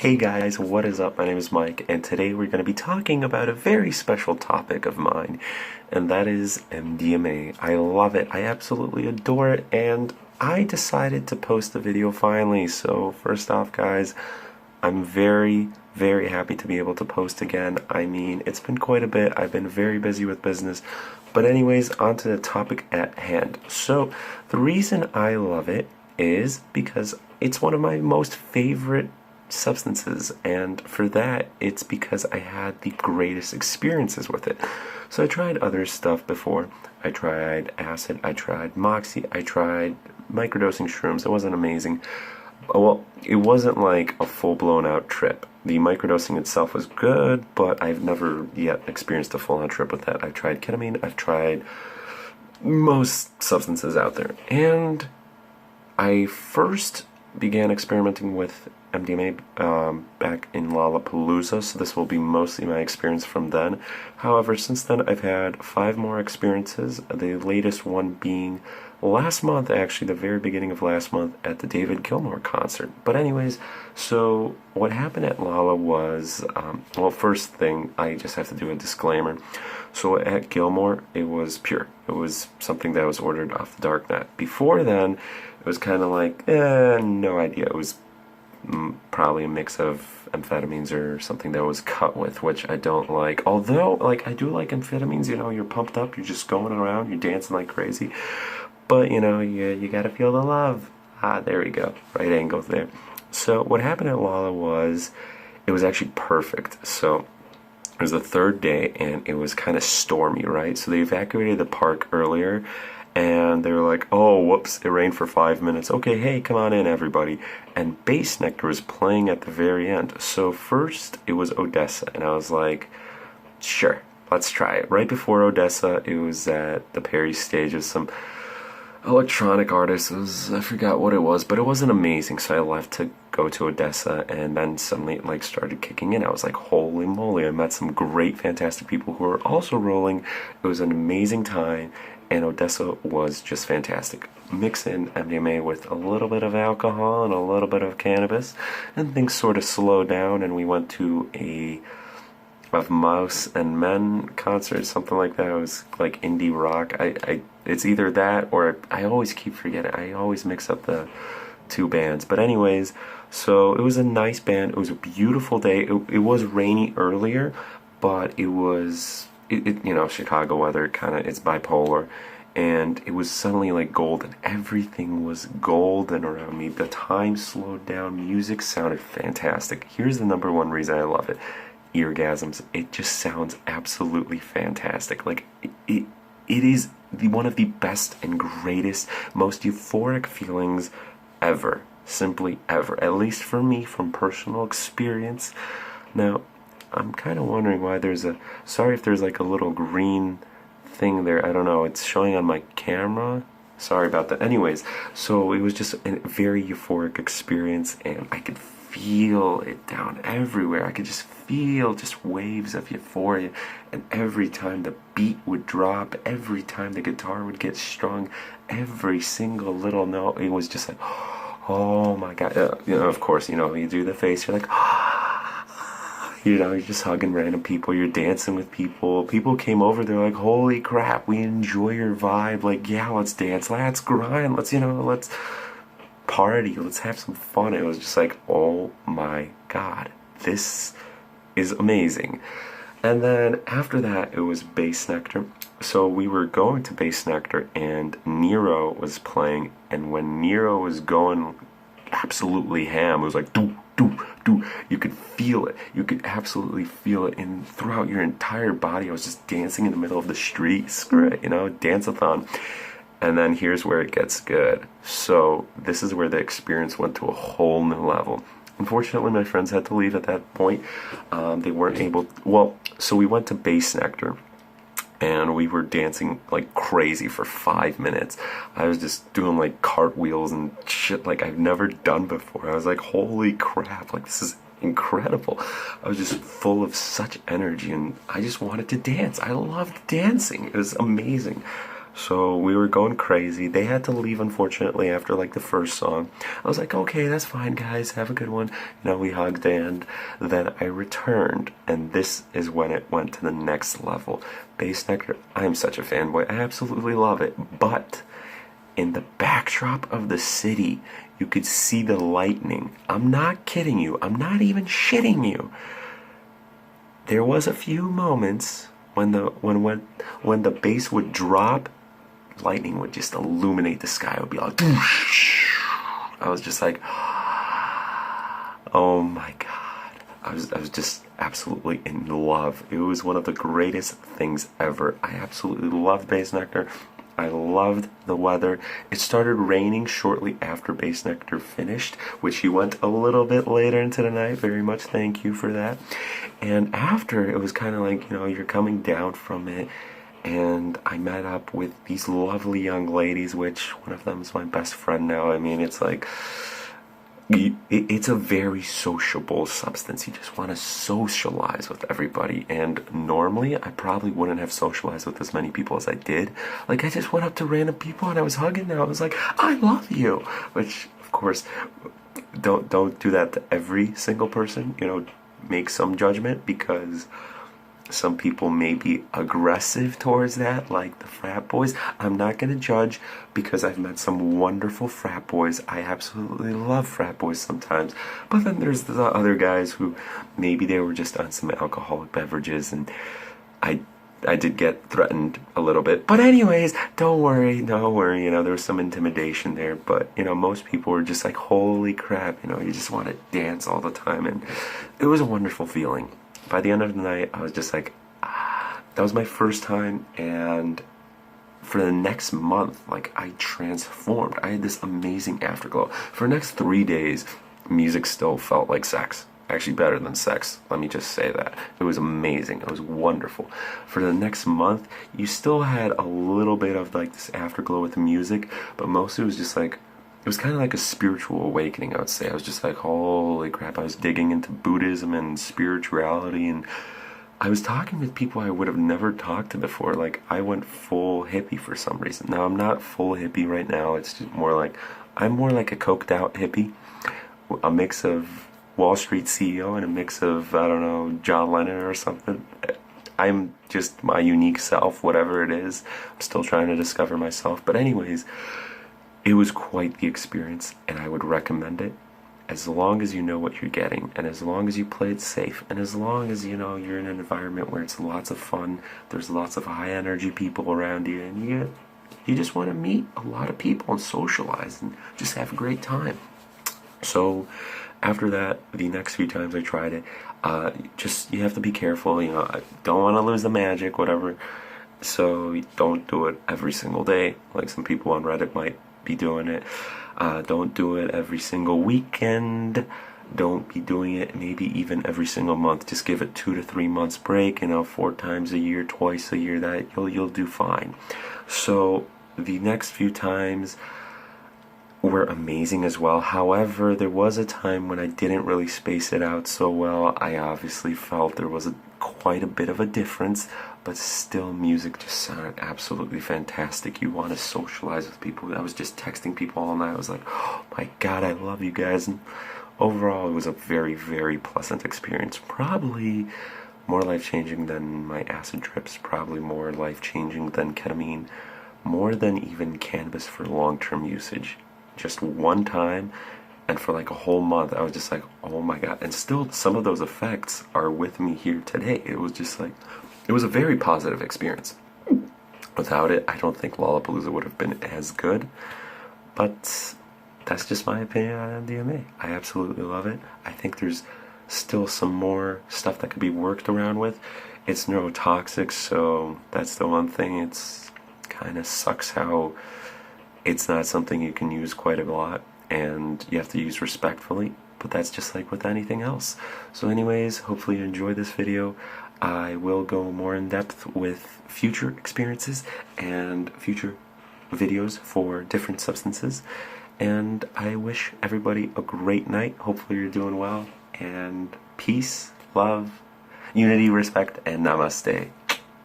Hey guys, what is up? My name is Mike, and today we're going to be talking about a very special topic of mine, and that is MDMA. I love it, I absolutely adore it, and I decided to post the video finally. So first off, guys, I'm very happy to be able to post again. I mean, it's been quite a bit. I've been very busy with business. But anyways, on to the topic at hand. So the reason I love it is because it's one of my most favorite substances, and for that it's because I had the greatest experiences with it. So I tried other stuff before. I tried acid, I tried moxie, I tried microdosing shrooms. It wasn't amazing. Well, it wasn't like a full-blown out trip. The microdosing itself was good, but I've never yet experienced a full-on trip with that. I've tried ketamine, I've tried most substances out there, and I first began experimenting with MDMA back in Lollapalooza, so this will be mostly my experience from then. However, since then I've had 5 more experiences, the latest one being last month, actually the very beginning of last month at the David Gilmour concert. But anyways, so what happened at Lolla was, well, first thing, I just have to do a disclaimer. So at Gilmour, it was pure. It was something that was ordered off the darknet. Before then, it was kind of like, no idea. It was probably a mix of amphetamines or something that was cut with, which I don't like. Although, like, I do like amphetamines, you know, you're pumped up, you're just going around, you're dancing like crazy. But, you know, you gotta feel the love. There we go. Right angle there. So what happened at Lolla was, it was actually perfect. So it was the 3rd day, and it was kind of stormy, right? So they evacuated the park earlier, and they were like, oh, whoops, it rained for 5 minutes. Okay, hey, come on in, everybody. And Bass Nectar was playing at the very end. So first, it was Odessa, and I was like, sure, let's try it. Right before Odessa, it was at the Perry stage of some electronic artist. I forgot what it was, but it wasn't amazing, so I left to go to Odessa, and then suddenly it like started kicking in. I was like, holy moly, I met some great, fantastic people who were also rolling. It was an amazing time, and Odessa was just fantastic. Mix in MDMA with a little bit of alcohol and a little bit of cannabis, and things sort of slowed down, and we went to a Mouse and Men concert, something like that. It was like indie rock. It's either that or I always keep forgetting. I always mix up the 2 bands. But anyways, so it was a nice band. It was a beautiful day. It was rainy earlier, but it was you know, Chicago weather kind of, it's bipolar, and it was suddenly like golden. Everything was golden around me. The time slowed down. Music sounded fantastic. Here's the #1 reason I love it. Eargasms. It just sounds absolutely fantastic. Like it is one of the best and greatest, most euphoric feelings ever. Simply ever. At least for me, from personal experience. Now, I'm kind of wondering why there's a, sorry if there's like a little green thing there. I don't know. It's showing on my camera. Sorry about that. Anyways, so it was just a very euphoric experience, and I could feel it down everywhere. I could just feel just waves of euphoria, and every time the beat would drop, every time the guitar would get strung, every single little note, it was just like, oh my god. You know, of course, you know, you do the face, you're like, you know, you're just hugging random people, you're dancing with people. People came over, they're like, holy crap, we enjoy your vibe. Like, yeah, let's dance, let's grind, let's, you know, let's party, let's have some fun. It was just like, oh my god, this is amazing. And then after that, it was Bass Nectar. So we were going to Bass Nectar, and Nero was playing, and when Nero was going absolutely ham, it was like do. You could feel it. You could absolutely feel it throughout your entire body. I was just dancing in the middle of the street. Screw it, you know, dance-a-thon. And then here's where it gets good. So this is where the experience went to a whole new level. Unfortunately, my friends had to leave at that point. They weren't able, well, so we went to Bass Nectar, and we were dancing like crazy for 5 minutes. I was just doing like cartwheels and shit like I've never done before. I was like, holy crap, like this is incredible. I was just full of such energy, and I just wanted to dance. I loved dancing. It was amazing. So we were going crazy. They had to leave, unfortunately, after like the first song. I was like, okay, that's fine, guys. Have a good one. We hugged, and then I returned, and this is when it went to the next level. Bass Nectar, I'm such a fanboy. I absolutely love it. But in the backdrop of the city, you could see the lightning. I'm not kidding you. I'm not even shitting you. There was a few moments when the bass would drop, lightning would just illuminate the sky. It would be like, I was just like, oh my god. I was just absolutely in love. It was one of the greatest things ever. I absolutely loved Bass Nectar. I loved the weather. It started raining shortly after Bass Nectar finished, which he went a little bit later into the night. Very much thank you for that. And after, it was kind of like, you're coming down from it, and I met up with these lovely young ladies, which one of them is my best friend now. I mean, it's like, it's a very sociable substance. You just want to socialize with everybody, and normally I probably wouldn't have socialized with as many people as I did. Like, I just went up to random people and I was hugging them. I was like, I love you, which of course, don't do that to every single person. Make some judgment, because some people may be aggressive towards that, like the frat boys. I'm not going to judge, because I've met some wonderful frat boys. I absolutely love frat boys sometimes. But then there's the other guys who maybe they were just on some alcoholic beverages, and I did get threatened a little bit. But anyways, don't worry, there was some intimidation there. But, most people were just like, holy crap, you just want to dance all the time. And it was a wonderful feeling. By the end of the night, I was just like, that was my first time, and for the next month, like, I transformed. I had this amazing afterglow. For the next 3 days, music still felt like sex. Actually, better than sex, let me just say that. It was amazing. It was wonderful. For the next month, you still had a little bit of, like, this afterglow with the music, but mostly it was just like, it was kind of like a spiritual awakening, I would say. I was just like, holy crap, I was digging into Buddhism and spirituality, and I was talking with people I would have never talked to before. Like, I went full hippie for some reason. Now, I'm not full hippie right now. It's just more like, I'm more like a coked out hippie. A mix of Wall Street CEO and a mix of, I don't know, John Lennon or something. I'm just my unique self, whatever it is. I'm still trying to discover myself. But anyways, it was quite the experience, and I would recommend it, as long as you know what you're getting, and as long as you play it safe, and as long as you're in an environment where it's lots of fun, there's lots of high energy people around you, and you just want to meet a lot of people and socialize and just have a great time. So after that, the next few times I tried it, you have to be careful. I don't want to lose the magic, whatever. So don't do it every single day, like some people on Reddit might be doing it. Don't do it every single weekend. Don't be doing it maybe even every single month. Just give it 2 to 3 months break, 4 times a year, twice a year. That you'll do fine. So the next few times were amazing as well. However, there was a time when I didn't really space it out so well. I obviously felt there was quite a bit of a difference, but still, music just sounded absolutely fantastic. You want to socialize with people. I was just texting people all night. I was like, oh my god, I love you guys. And overall, it was a very, very pleasant experience. Probably more life-changing than my acid trips. Probably more life-changing than ketamine. More than even cannabis for long-term usage. Just one time, and for like a whole month, I was just like, oh my god. And still, some of those effects are with me here today. It was just like, it was a very positive experience. Without it, I don't think Lollapalooza would have been as good. But that's just my opinion on MDMA. I absolutely love it. I think there's still some more stuff that could be worked around with. It's neurotoxic, so that's the one thing. It's kind of sucks how it's not something you can use quite a lot, and you have to use respectfully, but that's just like with anything else. So anyways, hopefully you enjoyed this video. I will go more in depth with future experiences and future videos for different substances, and I wish everybody a great night. Hopefully you're doing well, and peace, love, unity, respect, and namaste.